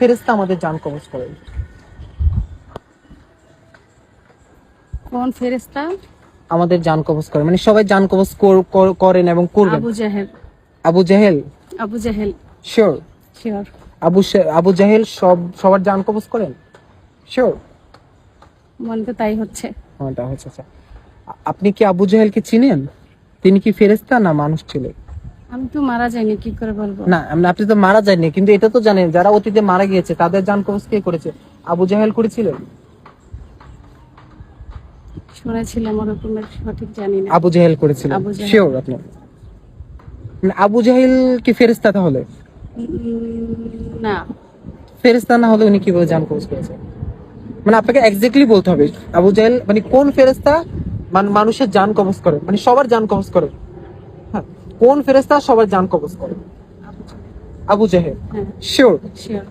ফেরেশতা আমাদের জান কবজ করেন? কোন ফেরেশতা? আমাদের জান কবজ করেন, মানে সবাই জান কবজ করেন এবং করবেন। আবু জাহেল। আবু জাহেল? আবু জাহেল। শিওর? শিওর। আবু জাহেল সবার জান কবজ করেন? শিওর? মনে তো তাই হচ্ছে। এটা হচ্ছে আচ্ছা। আপনি কি আবু জাহেলকে চিনেন? তিনি কি ফেরেশতা না মানুষ ছিল? আমি তো মারা যাইনি, কি করে বলবো? না আপনি তো মারা যাননি, কিন্তু এটা তো জানেন যারা অতীতে মারা গিয়েছে তাদের জান কবজ কে করেছে? আবু জাহেল করেছিলেন? শুনেছিলাম ওরকমের, সঠিক জানি না। আবু জাহেল করেছিলেন? আবু জাহেল। শিওর আপনি? মানে আবু জাহেল কি ফেরেশতা তাহলে? না। ফেরেশতা না হলে উনি কিভাবে জান কবজ করেছে? মানে আপনাকে এক্স্যাক্টলি বলতে হবে আবু জাহেল মানে কোন ফেরেশতা মানুষের জান কবজ করে, মানে সবার জান কবজ করে। হ্যাঁ, কোন ফেরেশতা সবার জান কবজ করে? আবু জাহেল? হ্যাঁ। শিওর? শিওর।